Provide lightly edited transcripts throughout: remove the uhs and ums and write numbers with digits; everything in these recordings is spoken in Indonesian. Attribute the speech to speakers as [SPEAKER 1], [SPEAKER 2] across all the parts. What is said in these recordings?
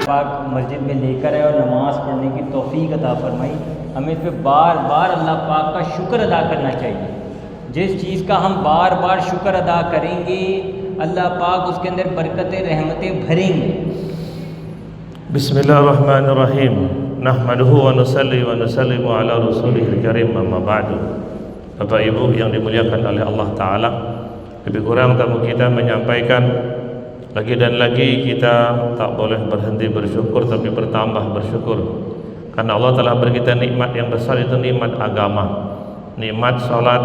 [SPEAKER 1] पाक मस्जिद में लेकर आए और नमाज़ पढ़ने की तौफीक अता फरमाई। हमें इस पर बार बार अल्लाह पाक का शुक्र अदा करना चाहिए। जिस चीज़ का हम बार बार शुक्र अदा करेंगे अल्लाह पाक उसके अंदर बरकतें रहमतें भरेंगे।
[SPEAKER 2] Bismillahirrahmanirrahim. Nahmaduhu wa nusalli wa nusallimu ala rasulihil karim, amma ba'du. Bapak Ibu yang dimuliakan oleh Allah Ta'ala, lebih kurang tamu kita menyampaikan lagi dan lagi kita tak boleh berhenti bersyukur, tapi bertambah bersyukur karena Allah telah beri kita nikmat yang besar, itu nikmat agama, nikmat salat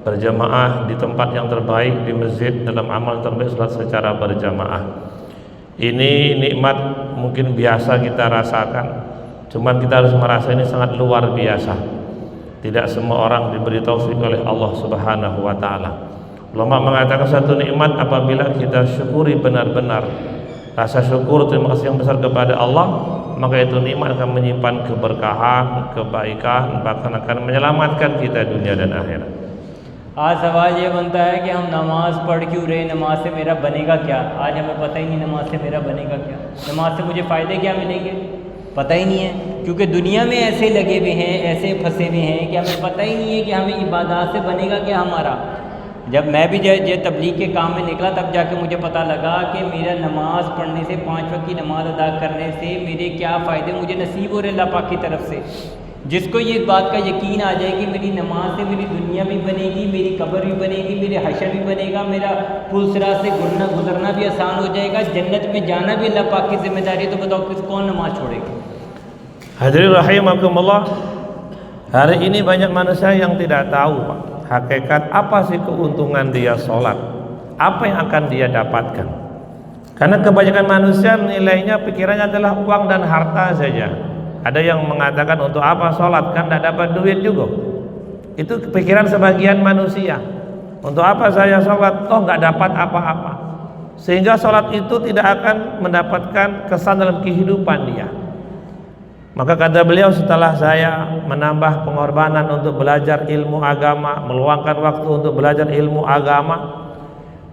[SPEAKER 2] berjamaah di tempat yang terbaik, di masjid, dalam amal terbaik salat secara berjamaah. Ini nikmat mungkin biasa kita rasakan, cuman kita harus merasa ini sangat luar biasa. Tidak semua orang diberi taufik oleh Allah Subhanahu wa Ta'ala. Ulama mengatakan satu nikmat apabila kita syukuri benar-benar, rasa syukur terima kasih yang besar kepada Allah, maka itu nikmat akan menyimpan keberkahan, kebaikan, bahkan akan menyelamatkan kita dunia dan akhirat.
[SPEAKER 1] आज सवाल ये बनता है कि हम नमाज़ पढ़ क्यों रहे, नमाज से मेरा बनेगा क्या। आज हमें पता ही नहीं नमाज से मेरा बनेगा क्या, नमाज से मुझे फ़ायदे क्या मिलेंगे, पता ही नहीं है। क्योंकि दुनिया में ऐसे लगे हुए हैं, ऐसे फंसे हुए हैं कि हमें पता ही नहीं है कि हमें इबादत से बनेगा क्या हमारा। जब मैं भी जो तबलीग के काम में निकला तब जाके मुझे पता लगा कि मेरा नमाज़ पढ़ने से, 5 वक्त की नमाज़ अदा करने से मेरे क्या फ़ायदे मुझे नसीब हो रहे अल्लाह पाक की तरफ से। जिसको ये बात का यकीन आ जाए कि मेरी नमाज से मेरी दुनिया भी बनेगी, मेरी कब्र भी बनेगी, मेरे हशर भी बनेगा, मेरा पुल सिरात से गुजरना भी आसान हो जाएगा, जन्नत में जाना भी अल्लाह पाक की जिम्मेदारी है, तो बताओ कौन नमाज छोड़ेगा।
[SPEAKER 2] Hadirin rahimakumullah, hari ini banyak manusia yang tidak tahu Pak, hakikat apa sih keuntungan dia sholat, apa yang akan dia dapatkan. Karena kebanyakan manusia nilainya pikirannya adalah uang dan harta saja. Ada yang mengatakan untuk apa sholat, kan tidak dapat duit juga. Itu pikiran sebagian manusia. Untuk apa saya sholat, toh nggak dapat apa-apa. Sehingga sholat itu tidak akan mendapatkan kesan dalam kehidupan dia. Maka kata beliau, setelah saya menambah pengorbanan untuk belajar ilmu agama, meluangkan waktu untuk belajar ilmu agama,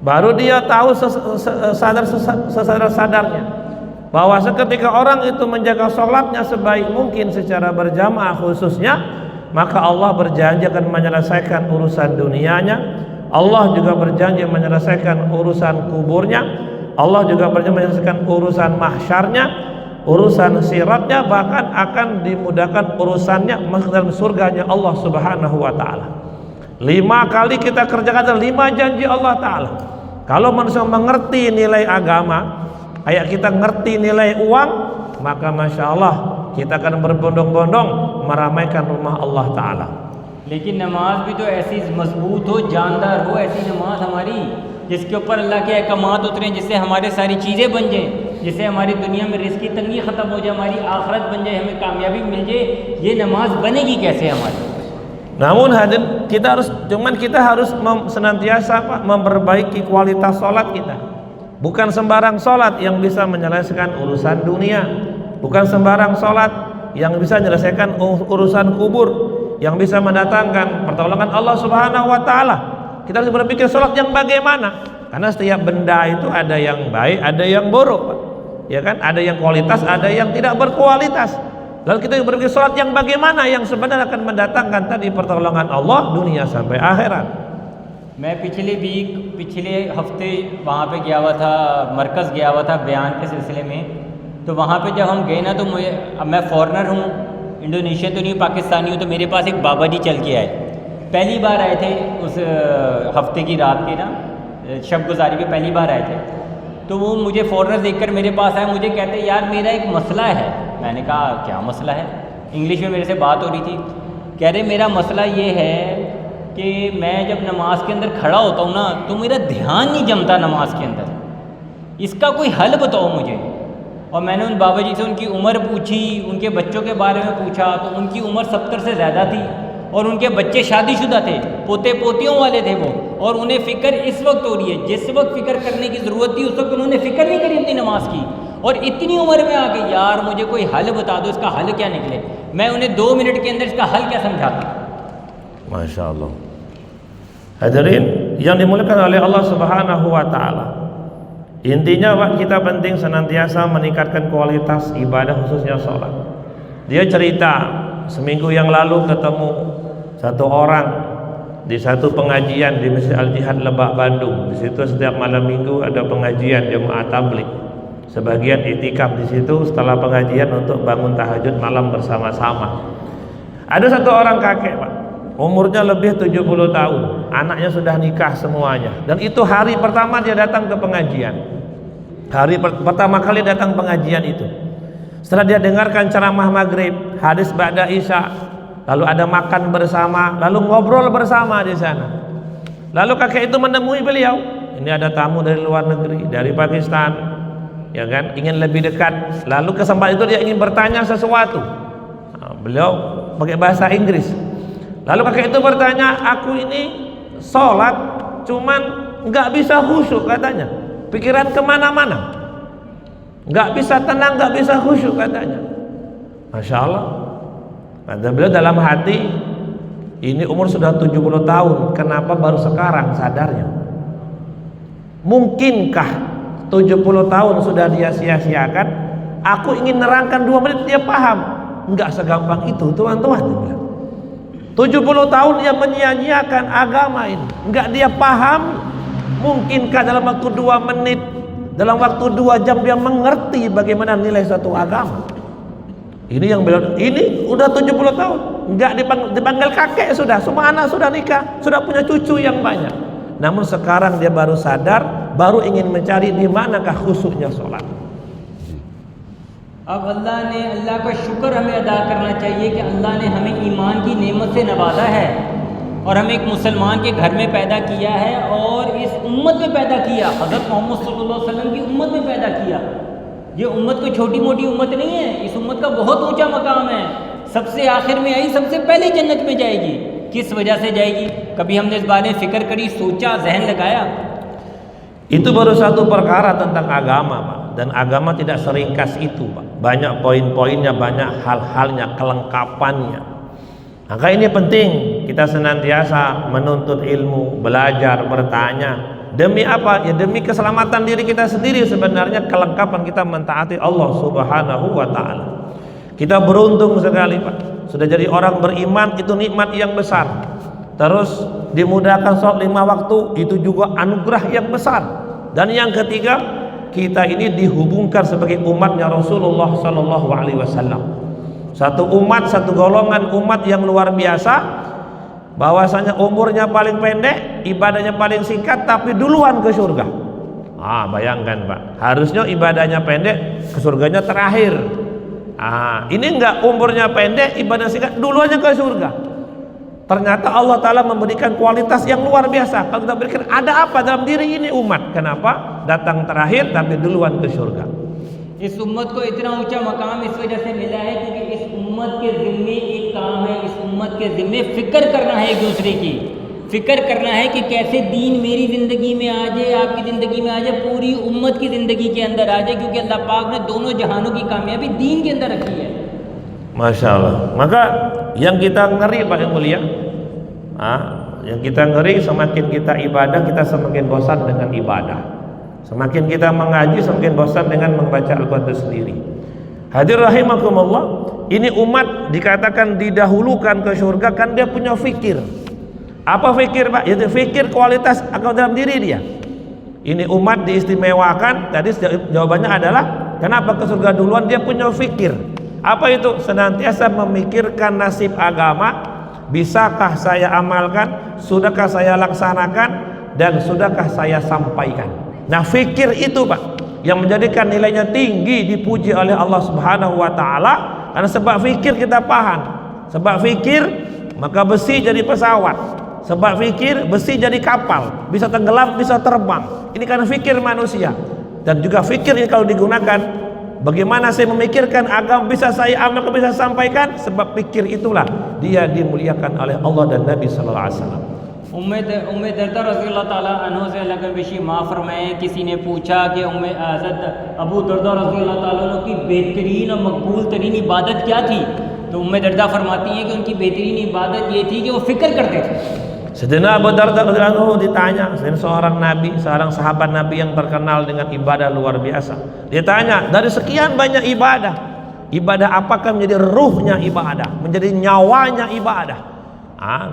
[SPEAKER 2] baru dia tahu sesadar-sadarnya bahwa ketika orang itu menjaga sholatnya sebaik mungkin secara berjamaah khususnya, maka Allah berjanji akan menyelesaikan urusan dunianya. Allah juga berjanji menyelesaikan urusan kuburnya. Allah juga berjanji menyelesaikan urusan mahsyarnya, urusan siratnya, bahkan akan dimudahkan urusannya masuk dalam surganya Allah Subhanahu wa Ta'ala. 5 kali kita kerjakan 5 janji Allah Ta'ala. Kalau manusia mengerti nilai agama, kayak kita ngerti nilai uang, maka Masya Allah kita akan berbondong-bondong meramaikan rumah Allah Ta'ala.
[SPEAKER 1] लेकिन नमाज भी तो ऐसी मजबूत हो, जानदार हो, ऐसी नमाज हमारी जिसके ऊपर अल्लाह के अहकामात उतरे, जिससे हमारे सारी चीज़ें बन जाएं, जिससे हमारी दुनिया में रिज़्क़ की तंगी ख़त्म हो जाए, हमारी आखिरत बन जाए, हमें कामयाबी मिल जाए। ये नमाज बनेगी कैसे हमारी?
[SPEAKER 2] Namun hadirin, kita harus senantiasa memperbaiki kualitas sholat kita. Bukan sembarang sholat yang bisa menyelesaikan urusan dunia, bukan sembarang sholat yang bisa menyelesaikan urusan kubur, yang bisa mendatangkan pertolongan Allah Subhanahu wa Ta'ala. Kita harus berpikir sholat yang bagaimana, karena setiap benda itu ada yang baik, ada yang buruk, Pak. Ya kan, ada yang kualitas, ada yang tidak berkualitas. Lalu kita berpikir sholat yang bagaimana yang sebenarnya akan mendatangkan tadi pertolongan Allah dunia sampai akhirat.
[SPEAKER 1] मैं पिछले हफ्ते वहाँ पे गया हुआ था, मरकज़ गया हुआ था बयान के सिलसिले में। तो वहाँ पे जब हम गए ना, तो अब मैं फ़ॉरनर हूँ, इंडोनेशिया तो नहीं, पाकिस्तानी हूँ, तो मेरे पास एक बाबा जी चल के आए। पहली बार आए थे उस हफ्ते की रात के ना, शब गुजारी पे पहली बार आए थे। तो वो मुझे फ़ॉरनर देखकर मेरे पास आए, मुझे कहते यार मेरा एक मसला है। मैंने कहा क्या मसला है? इंग्लिश में मेरे से बात हो रही थी। कह रहे मेरा मसला ये है कि मैं जब नमाज के अंदर खड़ा होता हूँ ना, तो मेरा ध्यान नहीं जमता नमाज के अंदर, इसका कोई हल बताओ मुझे। और मैंने उन बाबा जी से उनकी उम्र पूछी, उनके बच्चों के बारे में पूछा, तो उनकी उम्र 70 से ज़्यादा थी और उनके बच्चे शादीशुदा थे, पोते पोतियों वाले थे वो, और उन्हें फ़िक्र इस वक्त हो रही है, जिस वक्त फ़िक्र करने की ज़रूरत थी उस वक्त उन्होंने फ़िक्र नहीं करी अपनी नमाज की, और इतनी उम्र में आके यार मुझे कोई हल बता दो, इसका हल क्या निकले। मैं उन्हें 2 मिनट के अंदर इसका हल क्या समझाता।
[SPEAKER 2] Masya Allah. Hadirin yang dimuliakan oleh Allah Subhanahu wa Ta'ala, Intinya Pak, kita penting senantiasa meningkatkan kualitas ibadah, khususnya sholat. Dia cerita seminggu yang lalu ketemu satu orang di satu pengajian di Masjid Al-Jihad Lebak Bandung. Di situ setiap malam minggu ada pengajian jemaah tabligh. Sebagian itikaf di situ setelah pengajian untuk bangun tahajud malam bersama-sama. Ada satu orang kakek Pak, umurnya lebih 70 tahun, anaknya sudah nikah semuanya. Dan itu hari pertama dia datang ke pengajian. Hari pertama kali datang pengajian itu. Setelah dia dengarkan ceramah maghrib, hadis ba'da isya, lalu ada makan bersama, lalu ngobrol bersama di sana. Lalu kakek itu menemui beliau. Ini ada tamu dari luar negeri, dari Pakistan, ya kan, ingin lebih dekat. Lalu kesempatan itu dia ingin bertanya sesuatu. Nah, beliau pakai bahasa Inggris. Lalu kakek itu bertanya, aku ini sholat cuman nggak bisa khusyuk katanya, pikiran kemana-mana, nggak bisa tenang, nggak bisa khusyuk katanya. Masya Allah, kata beliau dalam hati, ini umur sudah 70 tahun, kenapa baru sekarang sadarnya? Mungkinkah 70 tahun sudah dia sia-siakan? Aku ingin nerangkan 2 menit dia paham. Nggak segampang itu teman-teman. 70 tahun dia menyia-nyiakan agama ini, enggak dia paham. Mungkinkah dalam waktu 2 menit, dalam waktu 2 jam dia mengerti bagaimana nilai suatu agama? Ini yang beliau, ini udah 70 tahun, enggak dipanggil kakek sudah, semua anak sudah nikah, sudah punya cucu yang banyak. Namun sekarang dia baru sadar, baru ingin mencari di manakah khusyuknya sholat.
[SPEAKER 1] अब अल्लाह का शुक्र हमें अदा करना चाहिए कि अल्लाह ने हमें ईमान की नेमत से नवाजा है और हमें एक मुसलमान के घर में पैदा किया है और इस उम्मत में पैदा किया, हज़रत मोहम्मद सल्लल्लाहु अलैहि वसल्लम की उम्मत में पैदा किया। ये उम्मत कोई छोटी मोटी उम्मत नहीं है, इस उम्मत का बहुत ऊंचा मकाम है। सबसे आखिर में आई, सबसे पहले जन्नत में जाएगी। किस वजह से जाएगी? कभी हमने इस बारे में फिक्र करी, सोचा, जहन लगाया?
[SPEAKER 2] Itu baru satu perkara tentang agama Pak. Dan agama tidak seringkas itu Pak. Banyak poin-poinnya, banyak hal-halnya, kelengkapannya. Maka ini penting kita senantiasa menuntut ilmu, belajar, bertanya. Demi apa? Ya demi keselamatan diri kita sendiri, sebenarnya kelengkapan kita mentaati Allah Subhanahu wa ta'ala. Kita beruntung sekali Pak, sudah jadi orang beriman, itu nikmat yang besar. Terus dimudahkan sholat 5 waktu, itu juga anugerah yang besar. Dan yang ketiga, kita ini dihubungkan sebagai umatnya Rasulullah Sallallahu Alaihi Wasallam. Satu umat, satu golongan umat yang luar biasa, bahwasanya umurnya paling pendek, ibadahnya paling singkat, tapi duluan ke surga. Bayangkan Pak, harusnya ibadahnya pendek, ke surganya terakhir. Ini enggak, umurnya pendek, ibadah singkat, duluannya ke surga. Ternyata Allah Ta'ala memberikan kualitas yang luar biasa. Kalau kita berpikir ada apa dalam diri ini umat, kenapa datang terakhir tapi duluan ke surga?
[SPEAKER 1] इस उम्मत को इतना ऊंचा मकाम इस वजह से मिला है क्योंकि इस उम्मत के ज़िम्मे एक काम है, इस उम्मत के ज़िम्मे फ़िक्र करना है, एक दूसरे की फ़िक्र करना है कि कैसे दीन मेरी ज़िंदगी में आ जाए, आपकी ज़िंदगी में आ जाए, पूरी उम्मत की ज़िंदगी के अंदर आ जाए, क्योंकि अल्लाह पाक ने दोनों जहानों की कामयाबी दीन के अंदर रखी है।
[SPEAKER 2] Masya Allah. Maka yang kita ngeri Pak yang mulia, yang kita ngeri, semakin kita ibadah, kita semakin bosan dengan ibadah. Semakin kita mengaji, semakin bosan dengan membaca Al-Quran itu sendiri. Hadir rahimakumullah, ini umat dikatakan didahulukan ke surga kan dia punya fikir. Apa fikir Pak? Yaitu fikir kualitas akal dalam diri dia. Ini umat diistimewakan. Tadi jawabannya adalah kenapa ke surga duluan? Dia punya fikir. Apa itu? Senantiasa memikirkan nasib agama. Bisakah saya amalkan? Sudahkah saya laksanakan? Dan sudahkah saya sampaikan? Nah, fikir itu Pak yang menjadikan nilainya tinggi, dipuji oleh Allah Subhanahu wa ta'ala. Karena sebab fikir kita paham. Sebab fikir maka besi jadi pesawat. Sebab fikir besi jadi kapal, bisa tenggelam, bisa terbang. Ini karena fikir manusia. Dan juga fikir ini kalau digunakan, bagaimana saya memikirkan agama bisa saya amalkan, bisa sampaikan. Sebab pikir itulah dia dimuliakan oleh Allah dan Nabi sallallahu alaihi wasallam.
[SPEAKER 1] उम्मे दर्दा रज़ी अल्लाह ताला अन्हु से अलग बेशी माफ़ फरमाएं, किसी ने पूछा कि उम्मे हज़रत अबू दर्दा रज़ी अल्लाह ताला अन्हु की बेहतरीन और मकबूल तरीन इबादत क्या थी? तो उम्मे दर्दा फरमाती हैं कि उनकी बेहतरीन इबादत ये थी कि वो फ़िक्र करते थे।
[SPEAKER 2] Sayyidina Abu Darda radhiyallahu anhu ditanya, seorang nabi, seorang sahabat nabi yang terkenal dengan ibadah luar biasa. Dia tanya, dari sekian banyak ibadah, ibadah apakah menjadi ruhnya ibadah, menjadi nyawanya ibadah?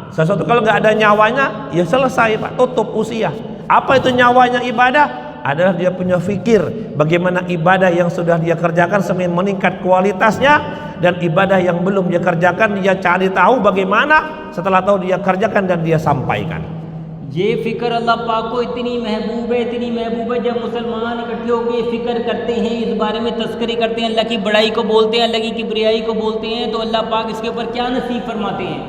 [SPEAKER 2] Sesuatu kalau nggak ada nyawanya, ya selesai Pak, tutup usia. Apa itu nyawanya ibadah? Adalah dia punya fikir bagaimana ibadah yang sudah dia kerjakan semakin meningkat kualitasnya, dan ibadah yang belum dia kerjakan dia cari tahu bagaimana setelah tahu dia kerjakan dan dia sampaikan.
[SPEAKER 1] ये फिक्र अल्लाह पाक को इतनी महबूब है, जब मुसलमान इकट्ठे होकर ये फिक्र करते हैं, इस बारे में तस्करी करते हैं, अल्लाह की बड़ाई को बोलते हैं, अल्लाह की किबरियाई को बोलते हैं, तो अल्लाह पाक इसके ऊपर क्या नसीब फरमाते हैं?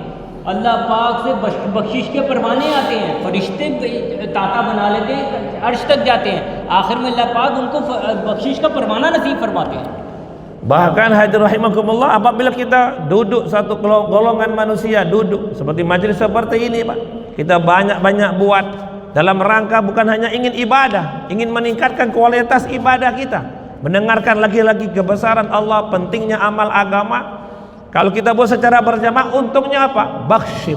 [SPEAKER 1] अल्लाह पाक से बख्शिश के परवाने आते हैं, फरिश्ते ताता बना लेते हैं, अर्श तक जाते हैं, आखिर में अल्लाह पाक उनको बख्शिश का परवाना नसीब फरमाते हैं।
[SPEAKER 2] Bahkan hadirin rahimakumullah, apabila kita duduk satu golongan manusia duduk seperti majelis seperti ini Pak, kita banyak-banyak buat dalam rangka bukan hanya ingin ibadah, ingin meningkatkan kualitas ibadah kita, mendengarkan lagi-lagi kebesaran Allah, pentingnya amal agama. Kalau kita buat secara berjamaah, untungnya apa? Bakhshi.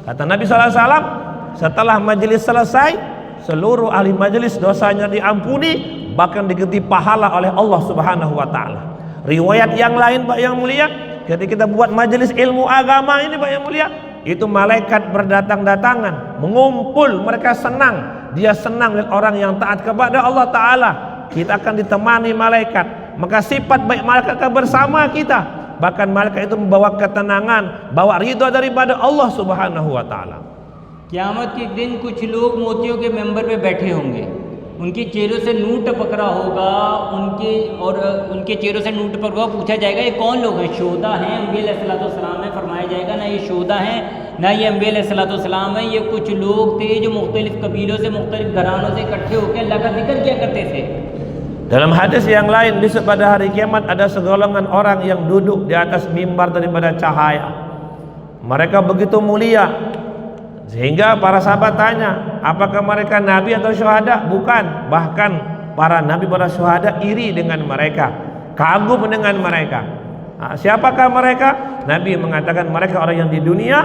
[SPEAKER 2] Kata Nabi SAW, setelah majelis selesai, seluruh ahli majelis dosanya diampuni, bahkan diganti pahala oleh Allah Subhanahu wa Ta'ala. Riwayat yang lain Pak yang mulia, ketika kita buat majelis ilmu agama ini Pak yang mulia, itu malaikat berdatang-datangan, mengumpul, mereka senang. Dia senang lihat orang yang taat kepada Allah Ta'ala. Kita akan ditemani malaikat, maka sifat baik malaikat akan bersama kita. Bahkan malaikat itu membawa ketenangan, bawa ridha daripada Allah Subhanahu wa Ta'ala.
[SPEAKER 1] क़यामत के दिन कुछ लोग मोतियों के मेंबर पे बैठे होंगे, उनके चेहरों से नूर टपक रहा होगा, उनके चेहरों से नूर टपक रहा, पूछा जाएगा ये कौन लोग हैं? शोहदा हैं, अंबिया अलैहिस्सलाम में फरमाया जाएगा ना ये शोहदा हैं, ना ये अंबिया अलैहिस्सलाम हैं, ये कुछ लोग थे जो मुख्तलिफ कबीलों से, मुख्तलिफ घरानों से इकट्ठे होकर अल्लाह का जिक्र किया करते थे।
[SPEAKER 2] Dalam hadis yang lain, besok pada hari kiamat ada segolongan orang yang duduk di atas mimbar daripada cahaya. Mereka begitu mulia sehingga para sahabat tanya, apakah mereka nabi atau syuhada? Bukan, bahkan para nabi, para syuhada iri dengan mereka, kagum dengan mereka. Siapakah mereka? Nabi mengatakan mereka orang yang di dunia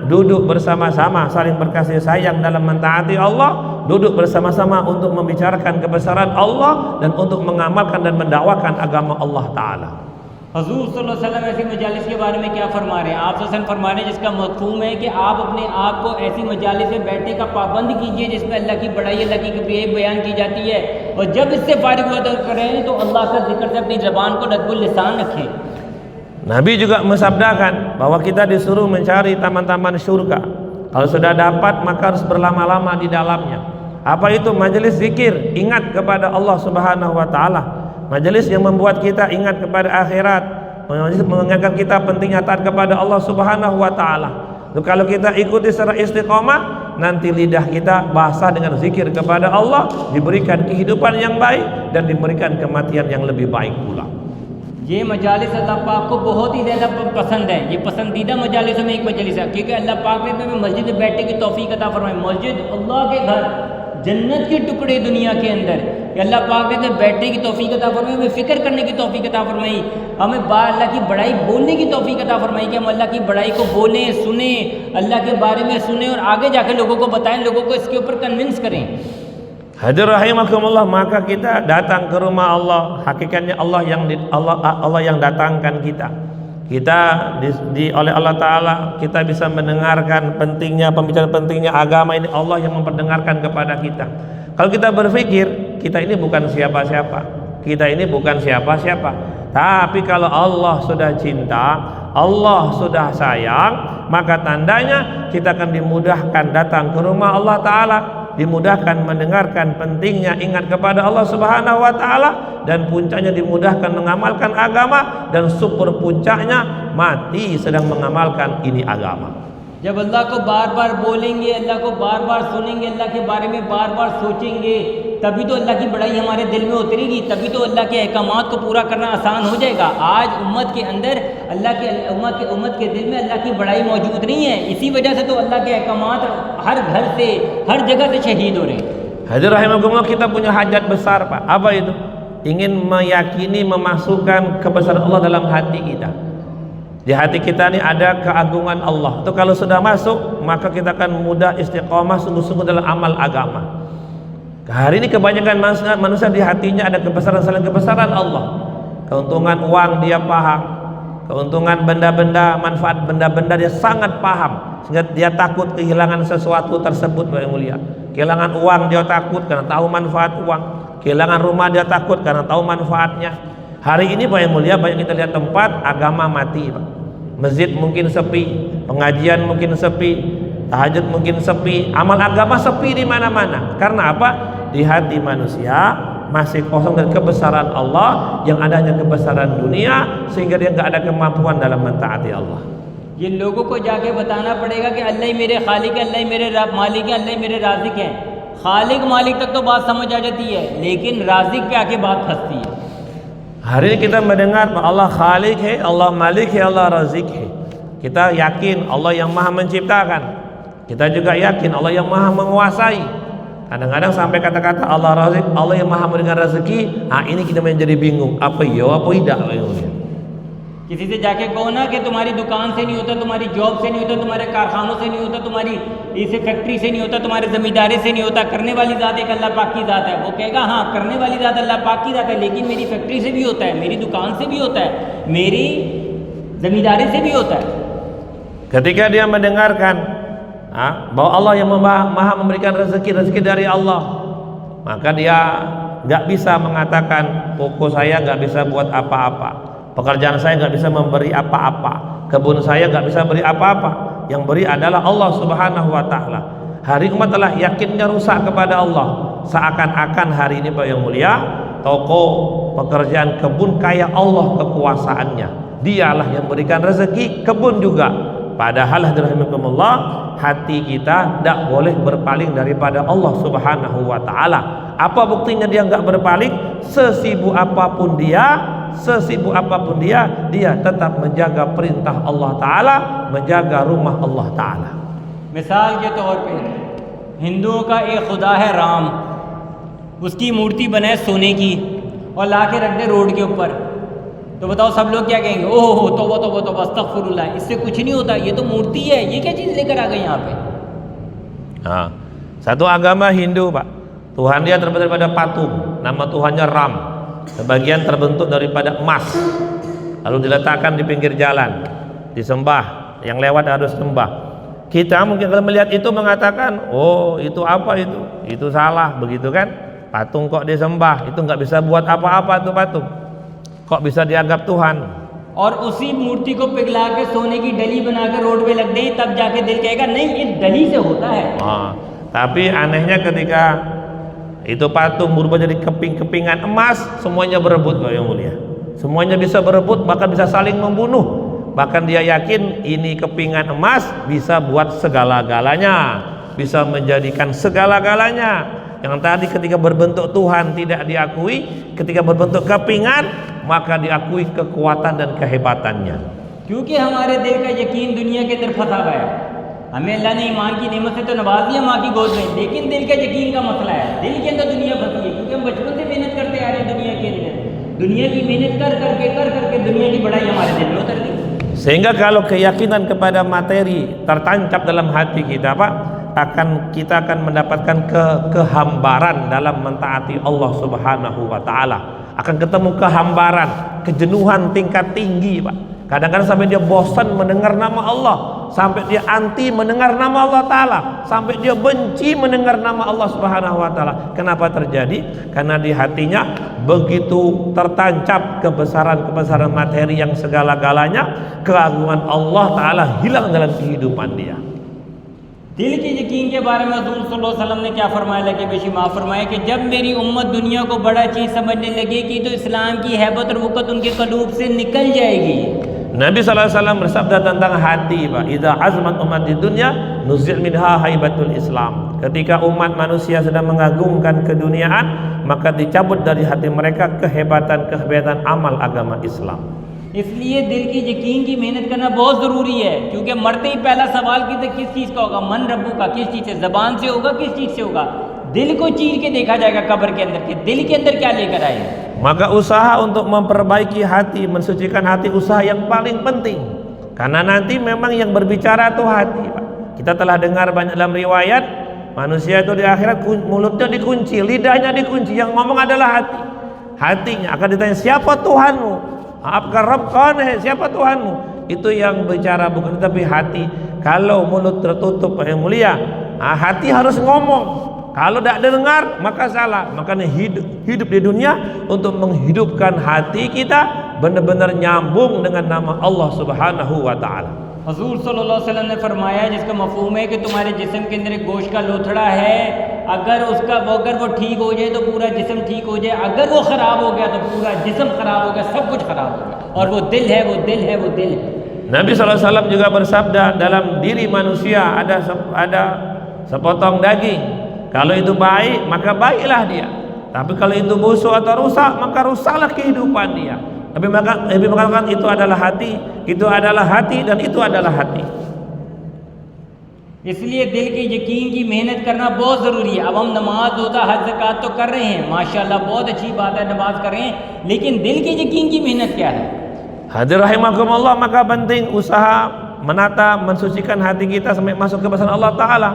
[SPEAKER 2] duduk bersama-sama saling berkasih sayang dalam mentaati Allah, duduk bersama-sama untuk membicarakan kebesaran Allah dan untuk mengamalkan dan mendakwakan agama Allah Ta'ala.
[SPEAKER 1] हज़ूर सल्लल्लाहु अलैहि वसल्लम ऐसी मजालिस के बारे में क्या फरमा रहे हैं? आप सल्लल्लाहु फरमा रहे हैं जिसका मफ़हूम है कि आप अपने आप को ऐसी मजालिस में बैठने का पाबंद कीजिए जिसमें अल्लाह की बड़ाई, अल्लाह की किबरियाई बयान की जाती है, और जब इससे फारिग हुआ करें तो अल्लाह का जिक्र से अपनी ज़बान को लद्बुल लिसान रखें।
[SPEAKER 2] Nabi juga mensabdakan bahwa kita disuruh mencari taman-taman surga. Kalau sudah dapat maka harus berlama-lama di dalamnya. Apa itu? Majelis zikir, ingat kepada Allah Subhanahu wa Ta'ala. Majelis yang membuat kita ingat kepada akhirat, mengingatkan kita pentingnya taat kepada Allah Subhanahu wa Ta'ala. Kalau kita ikuti secara istiqomah, nanti lidah kita basah dengan zikir kepada Allah, diberikan kehidupan yang baik dan diberikan kematian yang lebih baik pula.
[SPEAKER 1] ये मजालिस अल्लाह पाक को बहुत ही ज़्यादा पसंद है, ये पसंदीदा मजालिसों में एक मजलिस है, क्योंकि अल्लाह पाक ने हमें मस्जिद में बैठने की तौफीक अता फरमाई। मस्जिद अल्लाह के घर, जन्नत के टुकड़े दुनिया के अंदर, अल्लाह पाक ने बैठने की तौफीक अता फरमाई, हमें फ़िक्र करने की तौफीक अता फरमाई, हमें अल्लाह की बड़ाई बोलने की तौफीक अता फरमाई कि हम अल्लाह की बड़ाई को बोलें, सुने, अल्लाह के बारे में सुने और आगे जाकर लोगों को बताएं, लोगों को इसके ऊपर कन्विंस करें।
[SPEAKER 2] Hadirin rahimakumullah, maka kita datang ke rumah Allah, hakikatnya Allah yang datangkan kita. Kita oleh Allah Ta'ala kita bisa mendengarkan pentingnya pembicaraan pentingnya agama ini, Allah yang memperdengarkan kepada kita. Kalau kita berpikir kita ini bukan siapa-siapa, kita ini bukan siapa-siapa, tapi kalau Allah sudah cinta, Allah sudah sayang, maka tandanya kita akan dimudahkan datang ke rumah Allah Ta'ala, dimudahkan mendengarkan pentingnya ingat kepada Allah Subhanahu wa Ta'ala, dan puncaknya dimudahkan mengamalkan agama, dan super puncaknya mati sedang mengamalkan ini agama.
[SPEAKER 1] जब अल्लाह को बार बार बोलेंगे, अल्लाह को बार बार सुनेंगे, अल्लाह के बारे में बार बार सोचेंगे, तभी तो अल्लाह की बड़ाई हमारे दिल में उतरेगी, तभी तो अल्लाह के अहकामात को पूरा करना आसान हो जाएगा। आज उम्मत के अंदर उम्मत के दिल में अल्लाह की बड़ाई मौजूद नहीं है, इसी वजह से तो अल्लाह के अहकामात हर घर से, हर जगह से शहीद हो रहे हैं।
[SPEAKER 2] Hadirin rahimakumullah, kita punya hajat besar Pak. Apa itu? Ingin meyakini, memasukkan kebesaran Allah dalam hati kita. Di hati kita ini ada keagungan Allah. Itu kalau sudah masuk, maka kita akan mudah istiqomah sungguh-sungguh dalam amal agama. Hari ini kebanyakan manusia di hatinya ada kebesaran selain kebesaran Allah. Keuntungan uang dia paham, keuntungan benda-benda, manfaat benda-benda dia sangat paham, sehingga dia takut kehilangan sesuatu tersebut, yang mulia. Kehilangan uang dia takut karena tahu manfaat uang. Kehilangan rumah dia takut karena tahu manfaatnya. Hari ini Pak yang mulia, banyak kita lihat tempat agama mati, Pak. Masjid mungkin sepi, pengajian mungkin sepi, tahajud mungkin sepi, amal agama sepi di mana-mana. Karena apa? Di hati manusia masih kosong dari kebesaran Allah, yang ada hanya kebesaran dunia, sehingga dia nggak ada kemampuan dalam mentaati Allah.
[SPEAKER 1] ये लोगों को जाके बताना पड़ेगा कि अल्लाह ही मेरे खालिक है, अल्लाह ही मेरे मालिक है, अल्लाह ही मेरे राजिक है। खालिक मालिक तक तो बात समझ आ जाती है, लेकिन राजिक पे आके बात फंसती है।
[SPEAKER 2] Hari ini kita mendengar Allah Khalik hai, Allah Malik hai, Allah Razik hai. Kita yakin Allah yang Maha menciptakan. Kita juga yakin Allah yang Maha menguasai. Kadang-kadang sampai kata-kata Allah Razik, Allah yang Maha memberikan rezeki. Ini kita menjadi bingung. Apa iya, apa tidak?
[SPEAKER 1] किसी से जाके कहो ना कि तुम्हारी दुकान से नहीं होता, तुम्हारी जॉब से नहीं होता, तुम्हारे कारखानों से नहीं होता, तुम्हारी इसे फैक्ट्री से नहीं होता, तुम्हारी जमींदारी से नहीं होता, करने वाली ज़ात एक अल्लाह पाक की ज़ात है। वो कहेगा हाँ करने वाली ज़ात अल्लाह पाक की ज़ात है, लेकिन मेरी फैक्ट्री से भी होता है, मेरी दुकान से भी होता है, मेरी जमींदारी से भी होता है।
[SPEAKER 2] Ketika dia mendengarkan bahwa Allah yang Maha memberikan rezeki dari Allah, maka dia nggak bisa mengatakan toko saya nggak bisa buat apa-apa, pekerjaan saya nggak bisa memberi apa-apa, kebun saya nggak bisa beri apa-apa, yang beri adalah Allah Subhanahu wa Ta'ala. Hari umat telah yakinnya rusak kepada Allah, seakan-akan hari ini Pak yang mulia, toko, pekerjaan, kebun kayak Allah kekuasaannya, dialah yang berikan rezeki, kebun juga. Padahal hadirin hati kita tidak boleh berpaling daripada Allah Subhanahu wa Ta'ala. Apa buktinya dia nggak berpaling? Sesibuk apapun dia, dia tetap menjaga perintah Allah Ta'ala, menjaga rumah Allah Ta'ala.
[SPEAKER 1] मिसाल के तौर पे हिंदुओं का एक खुदा है राम, उसकी मूर्ति बनाए सोने की और ला के रख दे रोड के ऊपर, तो बताओ सब लोग क्या कहेंगे? ओहो तौबा अस्तगफिरुल्लाह, इससे कुछ नहीं होता, ये तो मूर्ति है, ये क्या चीज़ लेकर आ गई यहाँ पे।
[SPEAKER 2] Satu agama Hindu Pak, Tuhan dia terbuat daripada patung, nama Tuhannya Ram, sebagian terbentuk daripada emas, lalu diletakkan di pinggir jalan, disembah, yang lewat harus sembah. Kita mungkin kalau melihat itu mengatakan, oh itu apa itu salah, begitu kan? Patung kok disembah, itu nggak bisa buat apa-apa tuh patung, kok bisa dianggap Tuhan?
[SPEAKER 1] और उसी मूर्ति को पिघला के सोने की डली बना के रोड पे लग गई, तब जाके दिल कहेगा नहीं ये डली से होता है।
[SPEAKER 2] Tapi anehnya ketika itu patung berubah jadi keping-kepingan emas, semuanya berebut Pak yang mulia, semuanya bisa berebut, bahkan bisa saling membunuh. Bahkan dia yakin ini kepingan emas bisa buat segala-galanya, bisa menjadikan segala-galanya. Yang tadi ketika berbentuk Tuhan tidak diakui, ketika berbentuk kepingan maka diakui kekuatan dan kehebatannya.
[SPEAKER 1] क्योंकि हमारे दिल का यकीन दुनिया के अंदर फंसा हुआ है, हमें अल्लाह ने ईमान की नेमत से तो नवाज दिया माँ की गोद में, लेकिन दिल का यकीन का मसला है, दिल के अंदर दुनिया फंसी है, क्योंकि हम बचपन से मेहनत करते आ रहे हैं दुनिया के अंदर, दुनिया की मेहनत कर करके दुनिया की बड़ाई हमारे दिल में उतर गई।
[SPEAKER 2] Sehingga kalau keyakinan kepada materi tertancap dalam hati kita Pak, kita akan mendapatkan kehambaran dalam mentaati Allah Subhanahu wa Ta'ala, akan ketemu kehambaran, kejenuhan tingkat tinggi Pak. Kadang-kadang sampai dia bosan mendengar nama Allah, sampai dia anti mendengar nama Allah Ta'ala, sampai dia benci mendengar nama Allah Subhanahu wa Ta'ala. Kenapa terjadi? Karena di hatinya begitu tertancap kebesaran materi yang segala-galanya, keagungan Allah Ta'ala hilang dalam kehidupan dia.
[SPEAKER 1] दिल के यकीन के बारे में हज़रत सल्लल्लाहु अलैहि वसल्लम ने क्या फरमाया, लगे बेशुमार फरमाया कि जब मेरी उम्मत दुनिया को बड़ा चीज़ समझने लगेगी तो इस्लाम की हैबत और वक़्त उनके कलूब से निकल जाएगी।
[SPEAKER 2] Nabi SAW bersabda tentang hati Pak, idza azmat umat di dunia nuzil minha haibatul Islam. Ketika umat manusia sedang mengagungkan keduniaan, maka dicabut dari hati mereka kehebatan amal agama Islam.
[SPEAKER 1] इसलिए दिल की यकीन की मेहनत करना बहुत ज़रूरी है, क्योंकि मरते ही पहला सवाल किस चीज़ का होगा? मन रब्बू का, किस चीज़ से? ज़बान से होगा, किस चीज़ से होगा? दिल को चीर के देखा जाएगा कब्र के अंदर कि दिल के अंदर क्या लेकर आए।
[SPEAKER 2] Maka usaha untuk memperbaiki hati, mensucikan hati, usaha yang paling penting. Karena nanti memang yang berbicara itu hati, Pak. Kita telah dengar banyak dalam riwayat, manusia itu di akhirat mulutnya dikunci, lidahnya dikunci, yang ngomong adalah hati. Hatinya akan ditanya, siapa Tuhanmu? Apakah Rabb Qaneh, siapa Tuhanmu? Itu yang bicara, bukan tapi hati. Kalau mulut tertutup yang mulia, hati harus ngomong. Kalau tidak dengar maka salah. Makanya hidup di dunia untuk menghidupkan hati kita benar-benar nyambung dengan nama Allah Subhanahu wa taala.
[SPEAKER 1] हजूर सल्लल्लाहु अलैहि वसल्लम ने फरमाया, जिसका मफहूम है कि तुम्हारे जिस्म के अंदर एक गोश्त का लोथड़ा है, अगर वो ठीक हो जाए तो पूरा जिस्म ठीक हो जाए, अगर वो ख़राब हो गया तो पूरा जिस्म ख़राब हो गया, सब कुछ ख़राब हो गया. और वो दिल है.
[SPEAKER 2] Nabi SAW juga bersabda, dalam diri manusia ada sepotong daging. Kalau itu baik maka baiklah dia, tapi kalau itu busuk atau rusak maka rusaklah kehidupan dia. Nabi mengatakan itu adalah hati, itu adalah hati, dan itu adalah hati.
[SPEAKER 1] इसलिए दिल के यकीन की मेहनत करना बहुत ज़रूरी है. अब हम नमाज रोज़ा हज ज़कात तो कर रहे हैं, माशाल्लाह बहुत अच्छी बात है, नमाज कर रहे हैं, लेकिन दिल के यकीन की मेहनत क्या है?
[SPEAKER 2] Hadir rahimakumullah, maka penting usaha menata, mensucikan hati kita sampai masuk ke besaran Allah Ta'ala.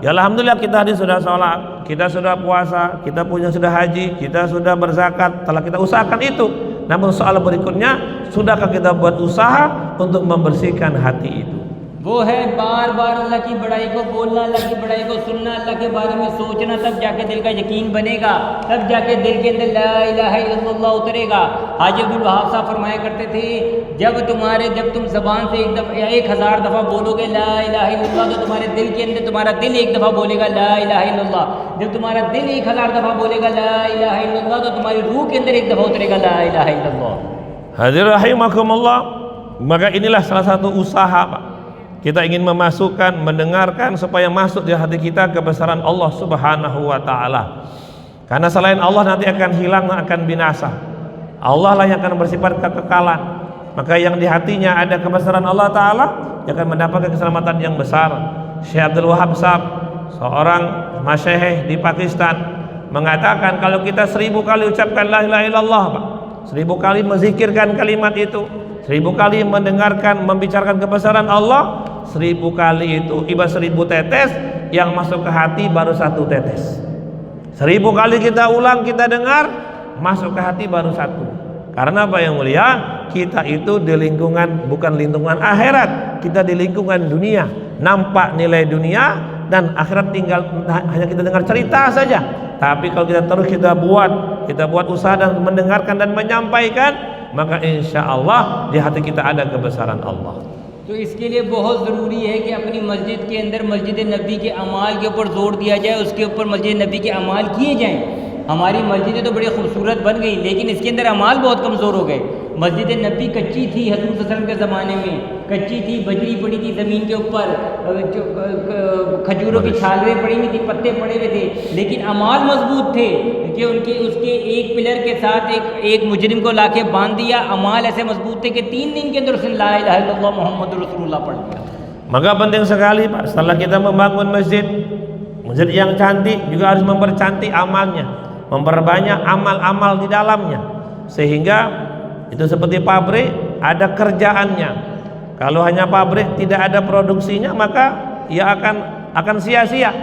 [SPEAKER 2] Ya alhamdulillah, kita hari sudah sholat, kita sudah puasa, kita punya sudah haji, kita sudah berzakat, telah kita usahakan itu. Namun soal berikutnya, sudahkah kita buat usaha untuk membersihkan hati itu?
[SPEAKER 1] वो है बार बार अल्लाह की बड़ाई को बोलना, अल्लाह की बड़ाई को सुनना, अल्लाह के बारे में सोचना, तब जाके दिल का यकीन बनेगा, तब जाके दिल के अंदर ला इलाहा इल्लल्लाह उतरेगा. हाजी अब्दुल वहाब साहब फरमाया करते थे, जब तुम ज़बान से 1000 दफ़ा बोलोगे ला इलाहा इल्लल्लाह, तो तुम्हारे दिल के अंदर तुम्हारा दिल 1 दफ़ा बोलेगा ला इलाहा इल्लल्लाह. जब तुम्हारा दिल 1000 दफ़ा बोलेगा ला इलाहा इल्लल्लाह, तो तुम्हारी रूह के अंदर 1 दफ़ा उतरेगा ला इलाहा इल्लल्लाह.
[SPEAKER 2] Hadir rahimakumullah, maka inilah salah satu usaha, Pak. Kita ingin memasukkan, mendengarkan supaya masuk di hati kita kebesaran Allah Subhanahu wa taala. Karena selain Allah nanti akan hilang, akan binasa. Allah lah yang akan bersifat kekekalan. Maka yang di hatinya ada kebesaran Allah taala, yang akan mendapatkan keselamatan yang besar. Syekh Abdul Wahab Sahab, seorang masyayikh di Pakistan, mengatakan kalau kita 1000 kali ucapkan la ilaha illallah, Pak, 1000 kali menzikirkan kalimat itu, 1000 kali mendengarkan, membicarakan kebesaran Allah, 1000 kali itu ibarat 1000 tetes, yang masuk ke hati baru 1 tetes. 1000 kali kita ulang, kita dengar, masuk ke hati baru 1. Karena apa yang mulia? Kita itu di lingkungan, bukan lingkungan akhirat, kita di lingkungan dunia. Nampak nilai dunia, dan akhirat tinggal hanya kita dengar cerita saja. Tapi kalau kita terus kita buat usaha dan mendengarkan dan menyampaikan, maka insya Allah di hati kita ada kebesaran Allah.
[SPEAKER 1] तो इसके लिए बहुत ज़रूरी है कि अपनी मस्जिद के अंदर मस्जिद नबी के अमाल के ऊपर जोर दिया जाए, उसके ऊपर मस्जिद नबी के अमाल किए जाएं. हमारी मस्जिदें तो बड़ी खूबसूरत बन गई, लेकिन इसके अंदर अमाल बहुत कमज़ोर हो गए. मस्जिद नबी कच्ची थी, हज़रत सल्लल्लाहु अलैहि वसल्लम के ज़माने में कच्ची थी, बजरी पड़ी थी ज़मीन के ऊपर, खजूरों की छालरें पड़ी हुई थी, पत्ते पड़े हुए थे, लेकिन अमाल मजबूत थे कि उसके एक पिलर के साथ एक मुजरिम को लाके बांध दिया. अमाल ऐसे मजबूत थे कि 3 दिन के अंदर उसने ला इलाहा इल्लल्लाह मुहम्मदुर रसूलुल्लाह पढ़ लिया.
[SPEAKER 2] Maka penting sekali, Pak, setelah kita membangun masjid yang cantik, juga harus mempercantik amalnya, memperbanyak amal-amal di dalamnya, sehingga itu seperti pabrik, ada kerjaannya. Kalau hanya pabrik tidak ada produksinya, maka ia akan sia-sia.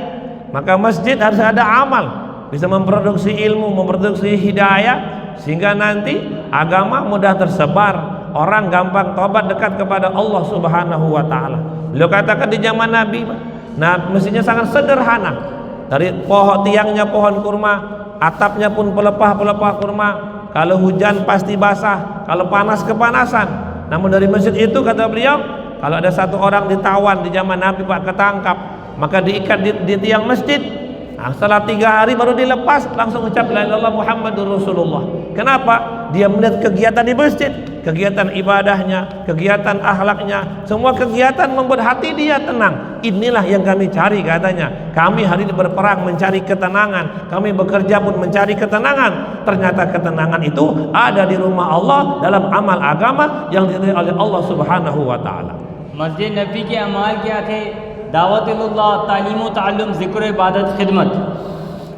[SPEAKER 2] Maka masjid harus ada amal, bisa memproduksi ilmu, memproduksi hidayah, sehingga nanti agama mudah tersebar, orang gampang tobat, dekat kepada Allah Subhanahu wa taala. Beliau katakan di zaman Nabi, masjidnya sangat sederhana. Dari tiangnya pohon kurma, atapnya pun pelepah-pelepah kurma. Kalau hujan pasti basah, kalau panas kepanasan. Namun dari masjid itu, kata beliau, kalau ada satu orang ditawan di zaman Nabi, Pak, ketangkap, maka diikat di tiang masjid. Setelah 3 hari baru dilepas, langsung ucap la ilaha illallah Muhammadur Rasulullah. Kenapa? Dia melihat kegiatan di masjid, kegiatan ibadahnya, kegiatan akhlaknya, semua kegiatan membuat hati dia tenang. Inilah yang kami cari, katanya. Kami hari ini berperang mencari ketenangan, kami bekerja pun mencari ketenangan. Ternyata ketenangan itu ada di rumah Allah, dalam amal agama yang diridhai oleh Allah Subhanahu wa taala.
[SPEAKER 1] Masjid Nabi ke amal क्या थे? Da'watullah, ta'lim wa ta'allum, zikr, ibadat, khidmat.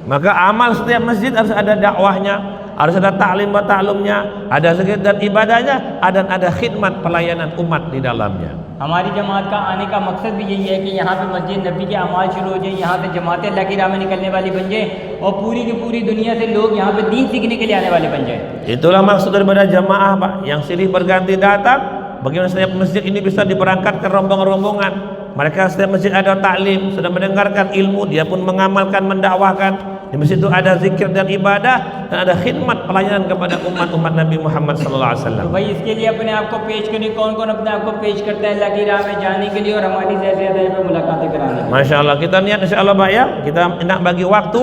[SPEAKER 2] Maka amal setiap masjid harus ada dakwahnya, harus ada ta'lim wa ta'lumnya, ada zikir dan ibadahnya, dan ada khidmat pelayanan umat di dalamnya.
[SPEAKER 1] हमारी जमात का आने का मकसद भी यही है कि यहाँ पे मस्जिद नबी के अमाल शुरू हो जाए, यहाँ पे जमातें अल्लाह की राह में निकलने वाली बन जाए और पूरी की पूरी दुनिया से लोग यहाँ पे दीन सीखने के लिए आने वाले बन जाए.
[SPEAKER 2] Itulah maksud daripada jamaah, Pak, yang silih berganti datang. Bagaimana setiap masjid ini bisa diberangkatkan rombongan-rombongan. Mereka setiap masjid ada taklim, sudah mendengarkan ilmu, dia pun mengamalkan, mendakwahkan. Di masjid itu ada zikir dan ibadah, dan ada khidmat pelayanan kepada umat-umat Nabi Muhammad sallallahu alaihi wasallam.
[SPEAKER 1] तो भाई इसके लिए अपने आप को पेश करें, कौन-कौन अपने आप को पेश करता है अल्लाह की राह में जाने के लिए और हमारी जैसे अदाई पे मुलाकातें कराने के लिए.
[SPEAKER 2] Masya Allah, kita niat insya Allah, Pak, ya. Kita nak bagi waktu,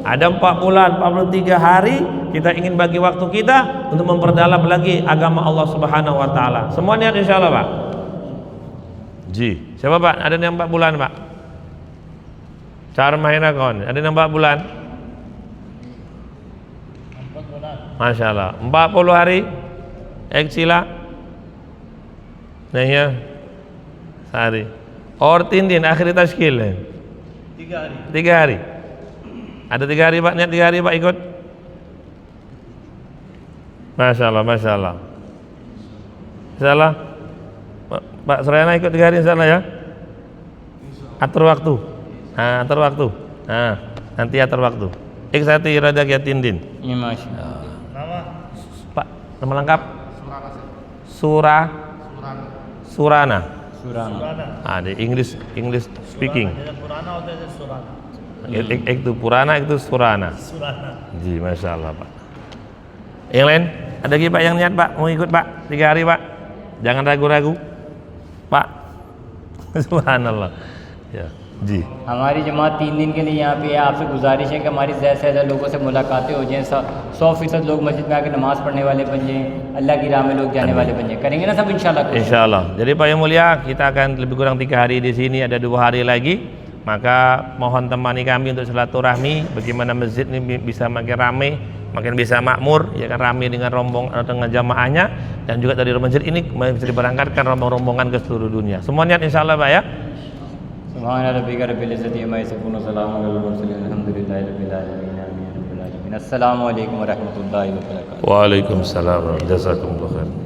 [SPEAKER 2] ada 4 bulan, 43 hari, kita ingin bagi waktu kita untuk memperdalam lagi agama Allah Subhanahu wa taala. Semua niat insya Allah, Pak. Ji, siapa, Pak? Ada yang 4 bulan, Pak? Cara mainnya kawan, ada yang 4 bulan? 4 bulan. Masya Allah, 40 hari. Ek sila. Nah ya, sehari. Or 3 दिन akhir tashkil. 3 hari. 3 hari. Ada 3 hari, Pak? Niat 3 hari, Pak, ikut? Masya Allah, Masya Allah. Insya Allah Pak Surayana ikut 3 hari insya Allah ya. Atur waktu. Nah, atur waktu. Nah, nanti atur waktu. Iksati Radak Yatindin.
[SPEAKER 1] ये माशाअल्लाह.
[SPEAKER 3] Nama
[SPEAKER 2] Pak, nama lengkap?
[SPEAKER 3] Surana.
[SPEAKER 2] Surana.
[SPEAKER 1] Surana.
[SPEAKER 2] Ah, di English speaking.
[SPEAKER 3] Ada Purana atau ada Surana?
[SPEAKER 2] Itu Purana, itu Surana.
[SPEAKER 3] Surana.
[SPEAKER 2] Ji, Masya Allah, Pak. Yang lain? Ada lagi, Pak, yang niat, Pak? Mau ikut, Pak? 3 hari, Pak? Jangan ragu-ragu, Pak. Subhanallah. Ya, जी.
[SPEAKER 1] हमारी जमात 3 दिन के लिए यहाँ पे है. आपसे गुजारिश है कि हमारी ज़्यादा से ज़्यादा लोगों से मुलाकातें हो जाएँ. 100% लोग मस्जिद में आकर नमाज़ पढ़ने वाले बन जाएँ, अल्लाह की राह में लोग जाने वाले बन जाएँ. करेंगे ना सब इंशाल्लाह.
[SPEAKER 2] Insyaallah. Jadi Pak yang mulia, kita akan lebih kurang 3 hari di sini, ada 2 hari lagi. Maka mohon temani kami untuk silaturahmi, bagaimana masjid ini bisa makin ramai, makin bisa makmur, ya kan, ramai dengan dengan jamaahnya, dan juga dari masjid ini bisa diberangkatkan rombongan ke seluruh dunia. Semua niat insyaallah, Pak, ya.
[SPEAKER 1] सुभान रब्बिका रब्बिल इज़्ज़ति अम्मा यसिफून व सलामुन अलल मुरसलीन अल्हम्दुलिल्लाहि रब्बिल आलमीन आमीन रब्बिल आलमीन. अस्सलामु अलैकुम व रहमतुल्लाहि व बरकातुहू.
[SPEAKER 2] Waalaikumsalam. Jazakumullah khair.